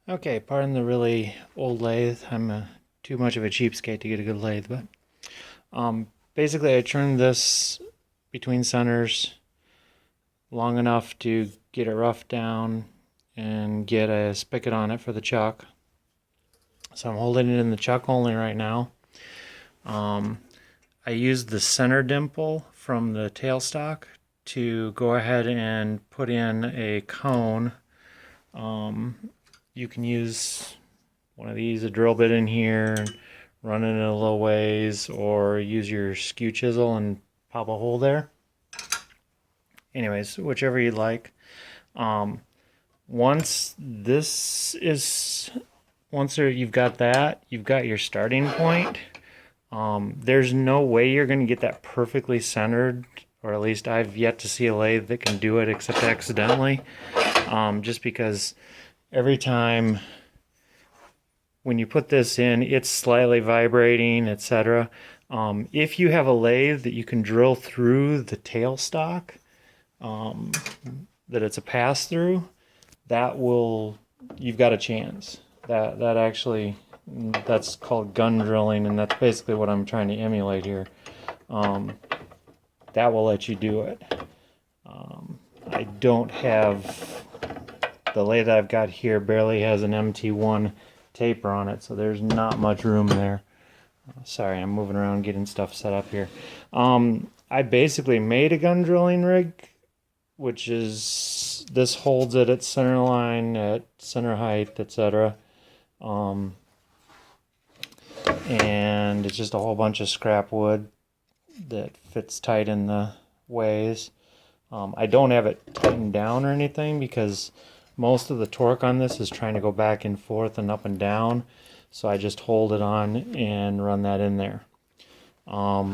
Okay, pardon the really old lathe. I'm too much of a cheapskate to get a good lathe, but basically I turned this between centers long enough to get it roughed down and get a spigot on it for the chuck. So I'm holding it in the chuck only right now. I used the center dimple from the tailstock to go ahead and put in a cone. You can use one of these, a drill bit in here, and run it in a little ways, or use your skew chisel and pop a hole there. Anyways, whichever you like. Once you've got that, you've got your starting point. There's no way you're going to get that perfectly centered, or at least I've yet to see a lathe that can do it except accidentally. Just because every time when you put this in, it's slightly vibrating, etc. If you have a lathe that you can drill through the tailstock, that it's a pass-through, you've got a chance. That's called gun drilling, and that's basically what I'm trying to emulate here. That will let you do it. I don't have, the lathe I've got here barely has an MT1 taper on it, so there's not much room there. Sorry, I'm moving around getting stuff set up here. I basically made a gun drilling rig, which is, this holds it at center line, at center height, etc. And it's just a whole bunch of scrap wood that fits tight in the ways. I don't have it tightened down or anything because most of the torque on this is trying to go back and forth and up and down. So I just hold it on and run that in there. Let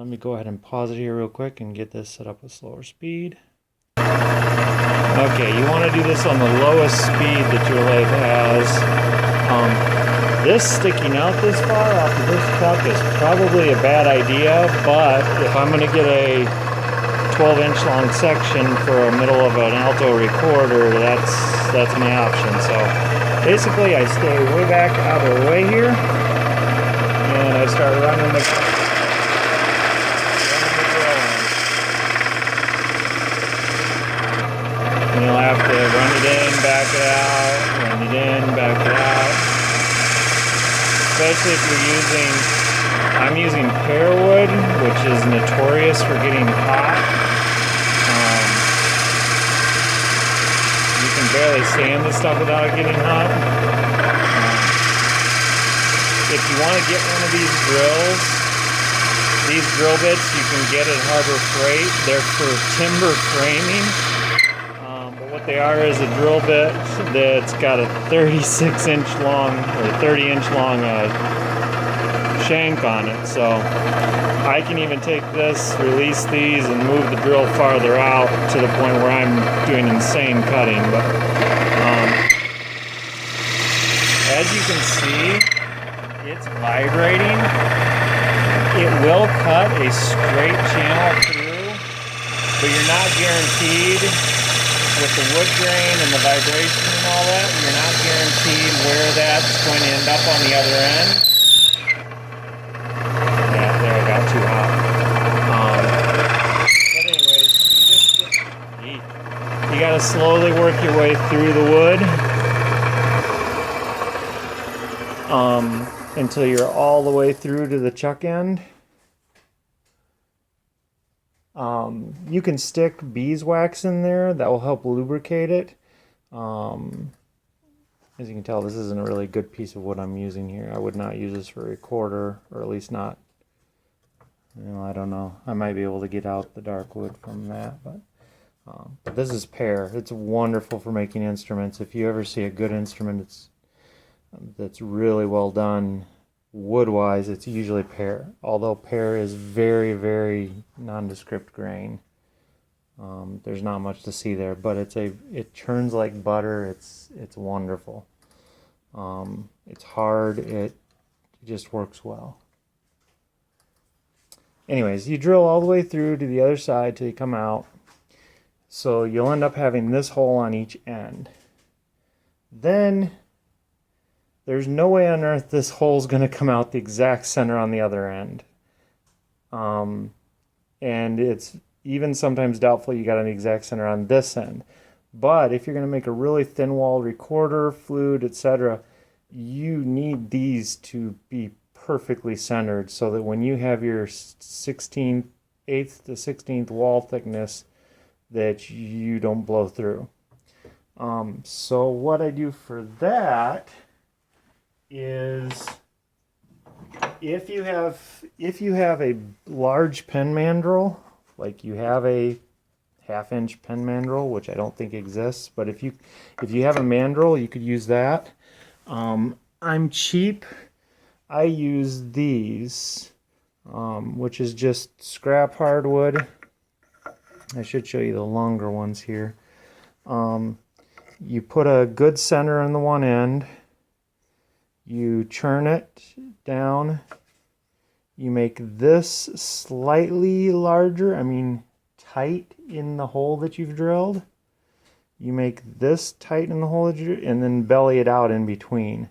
me go ahead and pause it here real quick and get this set up with slower speed. Okay, you want to do this on the lowest speed that your lathe has. This sticking out this far off of this chuck is probably a bad idea, but if I'm going to get a 12-inch long section for a middle of an alto recorder, that's my option. So basically I stay way back out of the way here and I start running the drill. And you'll have to run it in, back it out, run it in, back it out. Especially if I'm using pear wood, which is notorious for getting hot. You can barely sand this stuff without it getting hot. If you want to get one of these drills, these drill bits you can get at Harbor Freight. They're for timber framing. But what they are is a drill bit that's got a 36-inch long or 30-inch long shank on it. So I can even take this, release these, and move the drill farther out to the point where I'm doing insane cutting. But as you can see, it's vibrating. It will cut a straight channel through, but you're not guaranteed with the wood grain and the vibration and all that, you're not guaranteed where that's going to end up on the other end. Yeah, there, I got too hot. But anyways, you gotta slowly work your way through the wood until you're all the way through to the chuck end. You can stick beeswax in there. That will help lubricate it. As you can tell, this isn't a really good piece of wood I'm using here. I would not use this for a recorder, or at least not, I don't know. I might be able to get out the dark wood from that, but this is pear. It's wonderful for making instruments. If you ever see a good instrument that's really well done, wood-wise, it's usually pear. Although pear is very, very nondescript grain. There's not much to see there, but it churns like butter. It's wonderful. It's hard. It just works well. Anyways, you drill all the way through to the other side till you come out. So you'll end up having this hole on each end. then there's no way on earth this hole's going to come out the exact center on the other end. And it's even sometimes doubtful you got an exact center on this end. But if you're going to make a really thin-walled recorder, flute, etc., you need these to be perfectly centered so that when you have your 16th, 8th to 16th wall thickness, that you don't blow through. So what I do for that is if you have a large pen mandrel, like you have a half-inch pen mandrel, which I don't think exists, but if you have a mandrel, you could use that. I'm cheap. I use these, which is just scrap hardwood. I should show you the longer ones here. You put a good center on the one end. You churn it down. You make this slightly larger, tight in the hole that you've drilled. You make this tight in the hole that and then belly it out in between.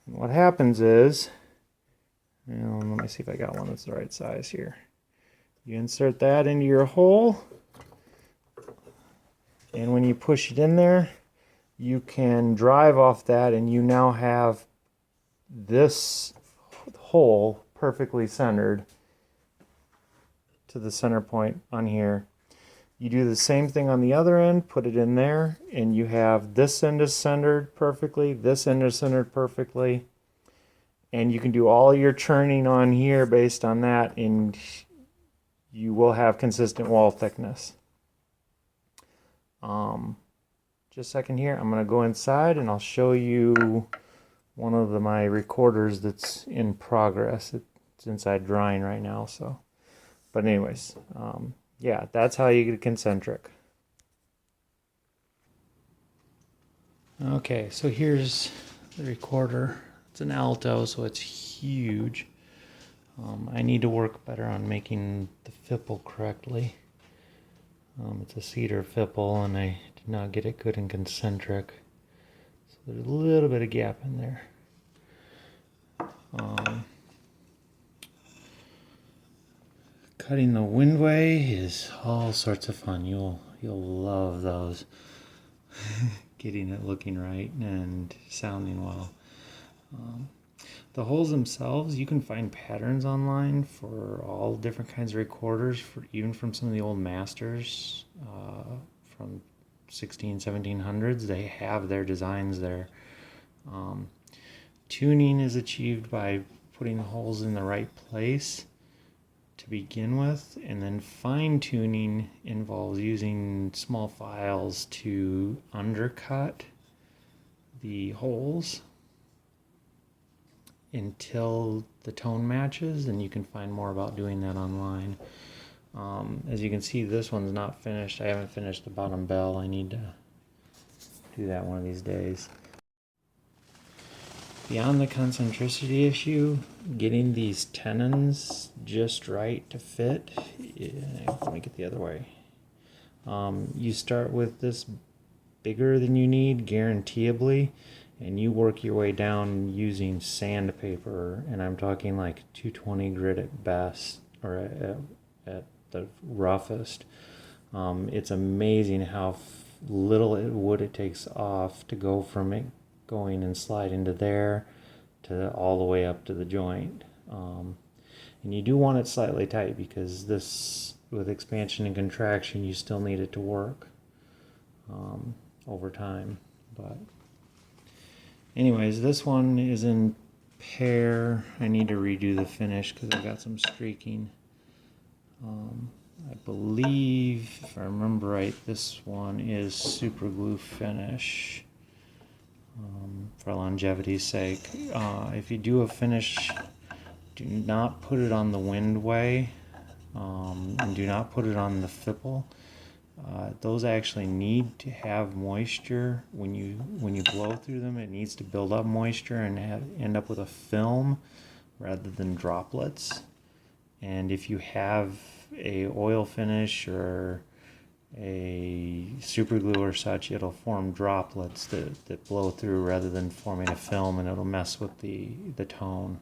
And what happens is, let me see if I got one that's the right size here. You insert that into your hole, and when you push it in there, you can drive off that, and you now have this hole perfectly centered to the center point on here. You do the same thing on the other end, put it in there, and you have this end is centered perfectly, this end is centered perfectly, and you can do all your churning on here based on that, and you will have consistent wall thickness. Just a second here, I'm going to go inside and I'll show you one of my recorders that's in progress. It's inside drying right now, so. But anyways, yeah, that's how you get concentric. Okay, so here's the recorder. It's an alto, so it's huge. I need to work better on making the fipple correctly. It's a cedar fipple, and I did not get it good and concentric. So there's a little bit of gap in there. Cutting the windway is all sorts of fun. You'll love those. Getting it looking right and sounding well. The holes themselves, you can find patterns online for all different kinds of recorders, even from some of the old masters from 1700s. They have their designs there. Tuning is achieved by putting the holes in the right place to begin with, and then fine tuning involves using small files to undercut the holes until the tone matches, and you can find more about doing that online. As you can see, this one's not finished. I haven't finished the bottom bell. I need to do that one of these days. Beyond the concentricity issue, getting these tenons just right to fit, let me get the other way. You start with this bigger than you need, guaranteeably, and you work your way down using sandpaper, and I'm talking like 220 grit at best, or at the roughest. It's amazing how little wood it takes off to go from it going and slide into there to all the way up to the joint. And you do want it slightly tight, because this, with expansion and contraction, you still need it to work over time. But anyways, this one is in pear. I need to redo the finish because I've got some streaking. I believe, if I remember right, this one is super glue finish. For longevity's sake. If you do a finish, do not put it on the windway, and do not put it on the fipple. Those actually need to have moisture. When you blow through them, it needs to build up moisture and end up with a film rather than droplets. And if you have a oil finish or a super glue or such, it'll form droplets that blow through rather than forming a film, and it'll mess with the tone.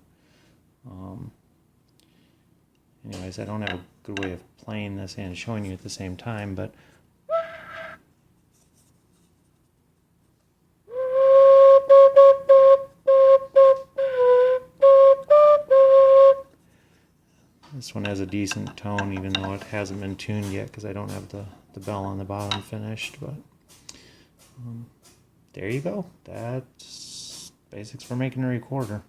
Anyways, I don't have a good way of playing this and showing you at the same time, but this one has a decent tone, even though it hasn't been tuned yet because I don't have the bell on the bottom finished. But there you go. That's basics for making a recorder.